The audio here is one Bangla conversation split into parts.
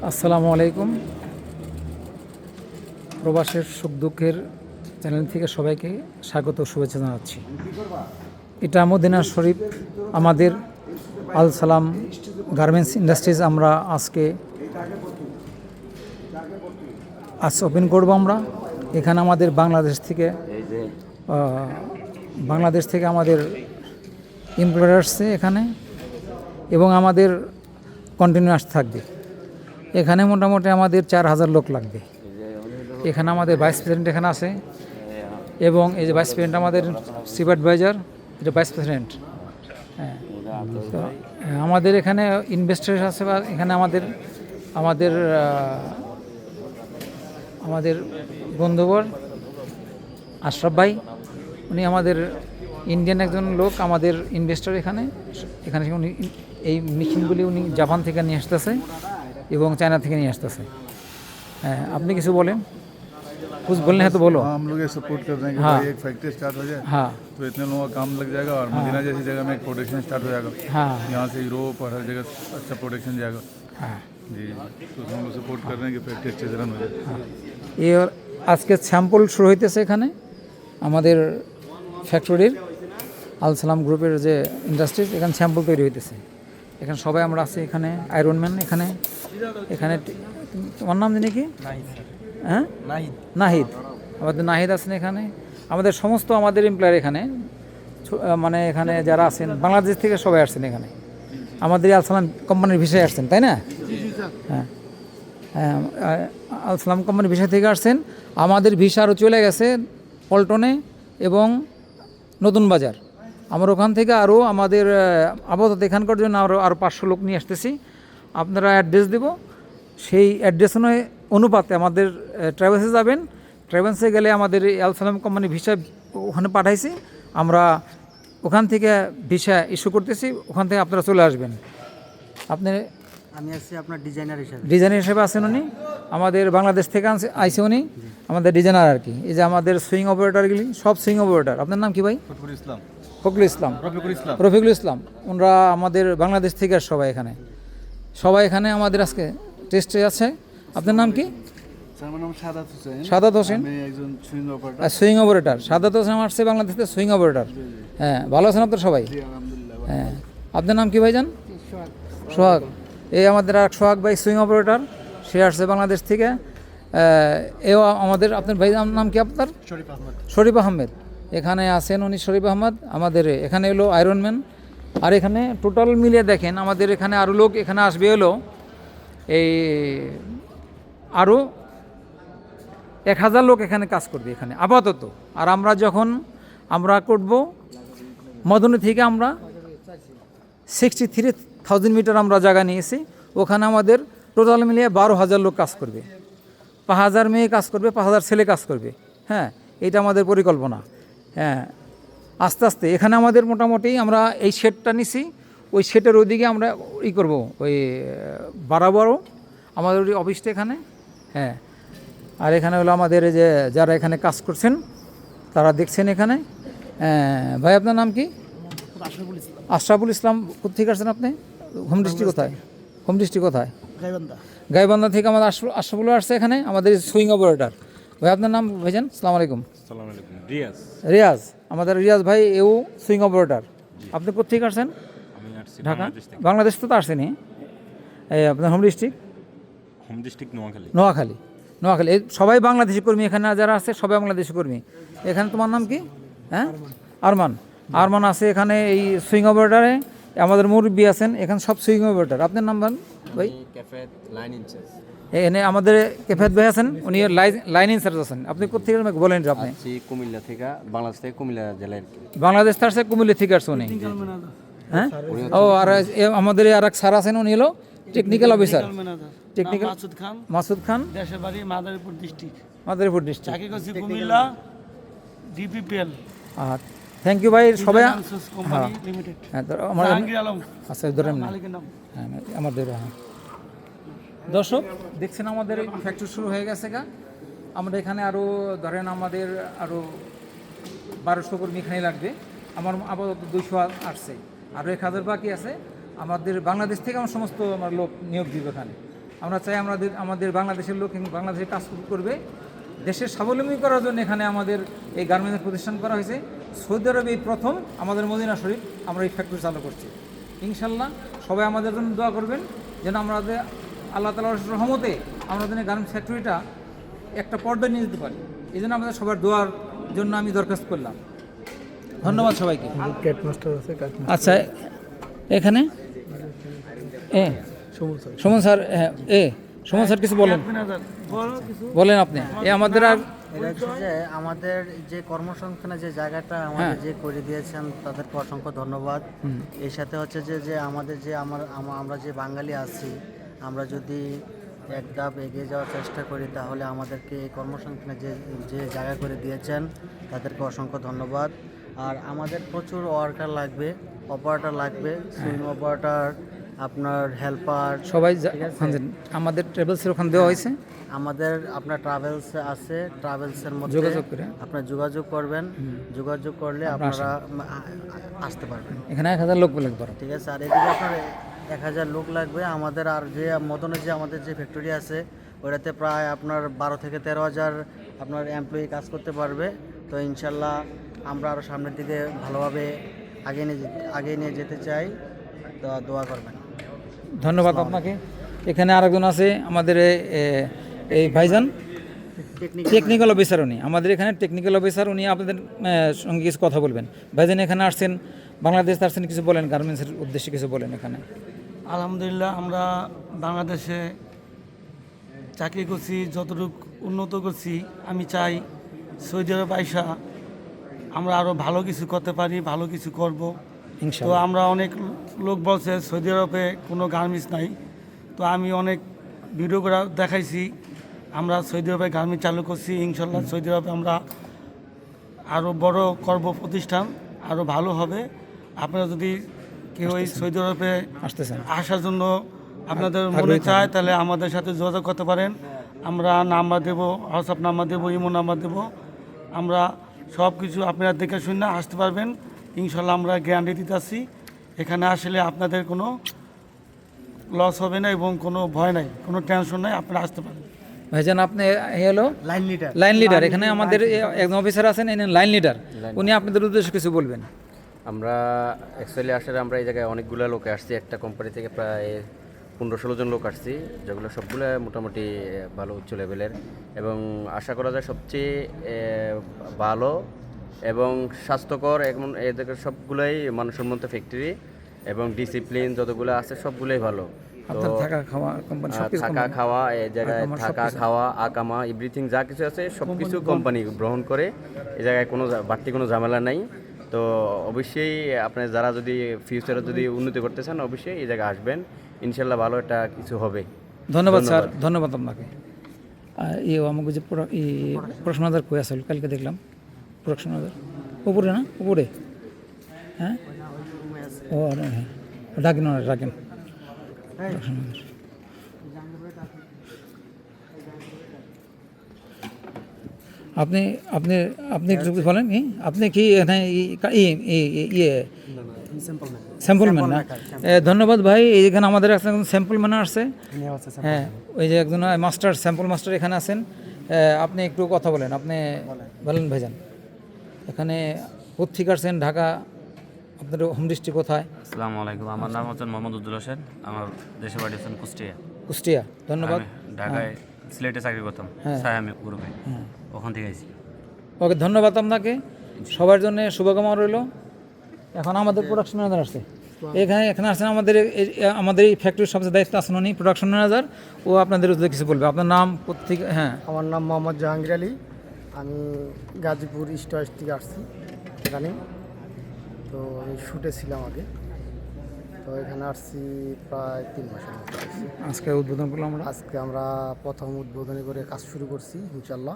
আসসালামু আলাইকুম। প্রবাসের সুখ দুঃখের চ্যানেল থেকে সবাইকে স্বাগত ও শুভেচ্ছা জানাচ্ছি। এটা মদিনা শরীফ, আমাদের আল সালাম গার্মেন্টস ইন্ডাস্ট্রিজ। আমরা আজ ওপেন করব। আমরা এখানে আমাদের বাংলাদেশ থেকে আমাদের এমপ্লয়ার আসছে এখানে, এবং আমাদের কন্টিনিউয়াস থাকবে। এখানে মোটামুটি আমাদের 4000 লোক লাগবে। এখানে আমাদের ভাইস প্রেসিডেন্ট এখানে আছে, এবং এই যে ভাইস প্রেসিডেন্ট আমাদের চিফ অ্যাডভাইজার, এটা ভাইস প্রেসিডেন্ট। হ্যাঁ, তো আমাদের এখানে ইনভেস্টার আছে, বা এখানে আমাদের বন্ধুবর আশরাফ ভাই, উনি আমাদের ইন্ডিয়ান একজন লোক, আমাদের ইনভেস্টর এখানে উনি এই মেশিনগুলি উনি জাপান থেকে নিয়ে আসতেছে এবং চায়না থেকে নিয়ে আসতেছে। হ্যাঁ, আপনি কিছু বলেন, कुछ बोलने हैं तो बोलो। हम लोग ये सपोर्ट कर रहे हैं कि हाँ। भाई एक फैक्ट्री स्टार्ट हो जाए, हाँ तो इतने लोगों का काम लग जाएगा और मदीना जैसी जगह में एक प्रोडक्शन स्टार्ट हो जाएगा। हाँ यहाँ से यूरोप और हर जगह अच्छा प्रोडक्शन जाएगा। हाँ जी, तो हम लोग सपोर्ट कर रहे हैं कि फैक्ट्री अच्छे से रन हो जाए। এর আজকে স্যাম্পল শুরু হইতেছে এখানে আমাদের ফ্যাক্টরির আল সালাম গ্রুপের যে ইন্ডাস্ট্রিজ, এখানে স্যাম্পল তৈরি হইতেছে। এখানে সবাই আমরা আছি, এখানে আয়রনম্যান, এখানে তোমার নাম জানি কি? হ্যাঁ, নাহিদ। আমাদের নাহিদ আছেন এখানে। আমাদের সমস্ত আমাদের এমপ্লয়ার এখানে, মানে এখানে যারা আছেন বাংলাদেশ থেকে সবাই আসছেন এখানে। আমাদের আল সালাম কোম্পানির ভিসায় আসছেন, তাই না? হ্যাঁ হ্যাঁ, আল সালাম কোম্পানির ভিসা থেকে আসছেন। আমাদের ভিসা আরও চলে গেছে পল্টনে এবং নতুন বাজার। আমরা ওখান থেকে আরও আমাদের আপাতত এখানকার জন্য আরও 500 লোক নিয়ে আসতেছি। আপনারা অ্যাড্রেস দেব, সেই অ্যাড্রেস অনুপাতে আমাদের ট্রাভেলসে যাবেন। ট্রাভেলসে গেলে আমাদের আল সালাম কোম্পানি ভিসা ওখানে পাঠাইছি, আমরা ওখান থেকে ভিসা ইস্যু করতেছি, ওখান থেকে আপনারা চলে আসবেন। আমি আসছি আপনার ডিজাইনার হিসেবে আছেন উনি, আমাদের বাংলাদেশ থেকে আইসে উনি, আমাদের ডিজাইনার আর কি। এই যে আমাদের সুইং অপারেটরগুলি সব সুইং অপারেটর। আপনার নাম কি ভাই? ফখরুল ইসলাম, রফিকুল ইসলাম। ওনারা আমাদের বাংলাদেশ থেকে আর সবাই এখানে আমাদের আজকে টেস্টে আছে। আপনার নাম কি? Sadat Hossain, swing operator. সাদাত হোসেন আসছে বাংলাদেশ থেকে, সুইং অপারেটর। হ্যাঁ, ভালো আছেন আপনার সবাই? হ্যাঁ, আপনার নাম কি ভাইজান? সোহাগ। এই আমাদের আর সোহাগ ভাই সুইং অপারেটর, সে আসছে বাংলাদেশ থেকে। এও আমাদের, আপনার ভাই নাম কি আপনার? শরীফ আহমেদ। এখানে আছেন উনি, শরীফ আহমদ। আমাদের এখানে এলো আয়রনম্যান। আর এখানে টোটাল মিলিয়ে দেখেন আমাদের এখানে আরও লোক এখানে আসবে, এলো এই আরও 1000 লোক এখানে কাজ করবে এখানে আপাতত। আর আমরা করব মদনী থেকে, আমরা 63,000 মিটার আমরা জায়গা নিয়েছি। ওখানে আমাদের টোটাল মিলিয়ে 12,000 লোক কাজ করবে। 5,000 মেয়ে কাজ করবে, 5,000 ছেলে কাজ করবে। হ্যাঁ, এটা আমাদের পরিকল্পনা। হ্যাঁ, আস্তে আস্তে এখানে আমাদের মোটামুটি আমরা এই শেডটা নিছি, ওই শেডের ওইদিকে আমরা করব, ওই বাড়াবারও আমাদের ওই অফিসটা এখানে। হ্যাঁ, আর এখানে হলো আমাদের যে যারা এখানে কাজ করছেন তারা দেখছেন এখানে। ভাই আপনার নাম কি? আশরাফুল ইসলাম। কোথেকে আসছেন আপনি? হোম ডিস্ট্রিক্ট কোথায়? গাইবান্ধা থেকে আমাদের আশরাফুল আসছে এখানে, আমাদের সুইং অপারেটর। ভাই আপনার নাম ভাইজান? আসসালামু আলাইকুম। রিয়াজ। আমাদের রিয়াজ ভাই, এও সুইং অপারেটর। আপনি কোথেকে আসছেন? ঢাকা, বাংলাদেশ তো আসছেনি। আপনার হোম ডিস্ট্রিক্ট নোয়াখালী। এই সবাই বাংলাদেশি কর্মী এখানে যারা আছে, সবাই বাংলাদেশি কর্মী এখানে। তোমার নাম কি? হ্যাঁ, আরমান আছে এখানে এই সুইং অপারেটারে। আমাদের মুরব্বী আছেন এখানে, সব সুইং অপারেটার। আপনার নাম ভাই? এনে আমাদের কেফেত ভাই আছেন, উনি লাইন ইনচার্জ আছেন। আপনি কোথেকে বলেন? আপনি কুমিল্লা থেকে, বাংলাদেশ থেকে, কুমিল্লা জেলার। বাংলাদেশ থেকে আসছে, কুমিল্লা থেকে আসছে উনি। হ্যাঁ, ও আর আমাদের আর এক স্যার আছেন, উনি হলো টেকনিক্যাল অফিসার। মাসুদ খান, দেশের বাড়ি Madaripur district, Comilla DPPL. Thank you ভাই সবাই। আচ্ছা, ধরেন আমাদের দর্শক দেখছেন আমাদের ফ্যাক্টরি শুরু হয়ে গেছে গা। আমরা এখানে আরও ধরেন আমাদের আরও 1200 কর্মী এখানে লাগবে। আমার আপাতত 200 আসছে, আরও 1000 বাকি আছে। আমাদের বাংলাদেশ থেকে আমরা সমস্ত আমার লোক নিয়োগ দিব এখানে। আমরা চাই আমাদের বাংলাদেশের লোক কিন্তু বাংলাদেশে কাজ করবে, দেশের স্বাবলম্বী করার জন্য এখানে আমাদের এই গার্মেন্টস প্রতিষ্ঠান করা হয়েছে। সৌদি আরবে এই প্রথম আমাদের মদিনা শরীফ আমরা এই ফ্যাক্টরি চালু করছি। ইনশাল্লাহ সবাই আমাদের জন্য দোয়া করবেন যেন আমাদের আল্লাহ তাআলার রহমতে আমরা যেন গার্মেন্টস ফ্যাক্টরিটা একটা পর্দায় নিয়ে যেতে পারি। এই জন্য আমাদের সবার দোয়ার জন্য আমি দরখাস্ত করলাম। ধন্যবাদ সবাইকে। আচ্ছা, এখানে সুমন স্যার, সুমন স্যার কিছু বলেন, বলেন আপনি। আমাদের আর এটা হচ্ছে যে আমাদের যে কর্মসংস্থানের যে জায়গাটা আমাদের যে করে দিয়েছেন তাদেরকে অসংখ্য ধন্যবাদ। এর সাথে হচ্ছে যে আমাদের যে আমরা যে বাঙালি আছি, আমরা যদি এক ধাপ এগিয়ে যাওয়ার চেষ্টা করি তাহলে আমাদেরকে এই কর্মসংস্থানের যে জায়গা করে দিয়েছেন তাদেরকে অসংখ্য ধন্যবাদ। আর আমাদের প্রচুর ওয়ার্কার লাগবে, অপারেটর লাগবে, সুইং অপারেটর, আপনার হেল্পার, সবাই আমাদের ট্রাভেলসের ওখানে দেওয়া হয়েছে। আমাদের আপনার ট্রাভেলস আছে, ট্রাভেলসের মধ্যে যোগাযোগ করে আপনার যোগাযোগ করবেন, যোগাযোগ করলে আপনারা আসতে পারবেন। এখানে 1000 লোক লাগবে, ঠিক আছে। আর এদিকে আপনার 1000 লোক লাগবে। আমাদের আর যে মদনে যে আমাদের যে ফ্যাক্টরি আছে ওটাতে প্রায় আপনার 12 থেকে 13,000 আপনার এমপ্লয়ি কাজ করতে পারবে। তো ইনশাল্লাহ আমরা আরও সামনের দিকে ভালোভাবে আগে নিয়ে যেতে চাই, তো দোয়া করবেন। ধন্যবাদ আপনাকে। এখানে আরেকজন আছে আমাদের এই ভাইজান, টেকনিক্যাল অফিসার। উনি আমাদের এখানে টেকনিক্যাল অফিসার, উনি আপনাদের সঙ্গে কিছু কথা বলবেন। ভাইজান এখানে আসছেন, বাংলাদেশ আসছেন, কিছু বলেন, গার্মেন্টসের উদ্দেশ্যে কিছু বলেন। এখানে আলহামদুলিল্লাহ আমরা বাংলাদেশে চাকরি করছি, যতটুকু উন্নত করছি, আমি চাই সৌদি আরব আইসা আমরা আরও ভালো কিছু করতে পারি, ভালো কিছু করব। তো ইনশাআল্লাহ। আমরা অনেক লোক বলছে সৌদি আরবে কোনো গার্মেন্টস নাই, তো আমি অনেক ভিডিও করে দেখাইছি আমরা সৌদি আরবে গার্মেন্টস চালু করছি। ইনশাল্লাহ সৌদি আরবে আমরা আরও বড় করব প্রতিষ্ঠান, আরও ভালো হবে। আপনারা যদি কেউ এই সৌদি আরবে আসতেছেন, আসার জন্য আপনাদের মনে চায় তাহলে আমাদের সাথে যোগাযোগ করতে পারেন। আমরা নাম্বার দেবো, হোয়াটসঅ্যাপ নাম্বার দেবো, ইমো নাম্বার দেবো। আমরা সব কিছু আপনারা দেখে শুনে আসতে পারবেন। ইনশাল্লাহ আমরা গ্যারান্টি দিতেছি, এখানে আসলে আপনাদের কোনো লস হবে না এবং কোনো ভয় নাই, কোনো টেনশন নাই, আপনারা আসতে পারেন। ভাইজান আপনি হলো লাইন লিডার। এখানে আমাদের একজন অফিসার আছেন, লাইন লিডার, উনি আপনাদের উদ্দেশ্যে কিছু বলবেন। আমরা অ্যাকচুয়ালি আসলে আমরা এই জায়গায় অনেকগুলো লোকে আসছি, একটা কোম্পানি থেকে প্রায় 15-16 জন লোক আসছি, যেগুলো সবগুলো মোটামুটি ভালো উচ্চ লেভেলের এবং আশা করা যায় সবচেয়ে ভালো এবং স্বাস্থ্যকর। এমন এদের সবগুলোই মানুষসম্মত ফ্যাক্টরি এবং ডিসিপ্লিন যতগুলো আছে সবগুলোই ভালো। আপনার থাকা খাওয়া কোম্পানি, থাকা খাওয়া, এই জায়গায় থাকা খাওয়া, আকামা, এভরিথিং যা কিছু আছে সব কিছু কোম্পানি গ্রহণ করে। এই জায়গায় কোনো বাড়তি কোনো ঝামেলা নাই। তো অবশ্যই আপনি যারা যদি ফিউচারে যদি উন্নতি করতে চান অবশ্যই এই জায়গায় আসবেন, ইনশাল্লাহ ভালো একটা কিছু হবে। ধন্যবাদ স্যার, ধন্যবাদ আপনাকে। আমাকে যে প্রশ্নাদার কই আসল কালকে দেখলাম, প্রশ্নাদার উপরে না, উপরে, হ্যাঁ ও হ্যাঁ, ডাকেন রাখেন। আপনি আপনি আপনি একটু বলেন, আপনি কি এখানে ইয়ে স্যাম্পলম্যান না? ধন্যবাদ ভাই। এখানে আমাদের একজন স্যাম্পলম্যান আসছে, হ্যাঁ, ওই যে একজন মাস্টার, স্যাম্পল মাস্টার এখানে আছেন। আপনি একটু কথা বলেন, আপনি বলেন ভাইজান, এখানে কোথেকে আসছেন? ঢাকা, আপনার হোম ডিস্ট্রিক্ট কোথায়? আসসালামু আলাইকুম, আমার নাম হচ্ছে মোহাম্মদ উজ্জ্বল হোসেন, আমার দেশের বাড়ি হচ্ছেন কুষ্টিয়া। কুষ্টিয়া, ধন্যবাদ। ঢাকায় সিলেটে চাকরি করতাম, সায়ামি গ্রুপে, ওখান থেকে আইছি। ওকে, ধন্যবাদ আপনাকে। সবার জন্য শুভকামনা রইল। এখন আমাদের প্রোডাকশন ম্যানেজার আসছে, এখানে আসছেন আমাদের এই ফ্যাক্টরির সবচেয়ে দায়িত্ব আছেন উনি, প্রোডাকশন ম্যানেজার। ও আপনাদের উদ্দেশ্যে কিছু বলবে। আপনার নাম কোথেকে? হ্যাঁ, আমার নাম মোহাম্মদ জাহাঙ্গীর আলী, আমি গাজীপুর ইস্ট ওয়েস্ট থেকে আসছি এখানে। তো আমি শ্যুটে ছিলাম আগে, তো এখানে আসছি প্রায় 3 মাসের মতো। আজকে উদ্বোধন করলাম আমরা, আজকে আমরা প্রথম উদ্বোধনী করে কাজ শুরু করছি ইনশাল্লাহ।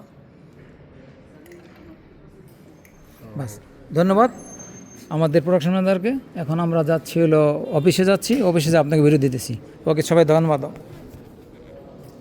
বাস, ধন্যবাদ আমাদের প্রোডাকশন ম্যানেজারকে। এখন আমরা যাচ্ছি হলো অফিসে, যাচ্ছি অফিসে, আপনাকে বিরতি দিতেছি। ওকে, সবাই ধন্যবাদ।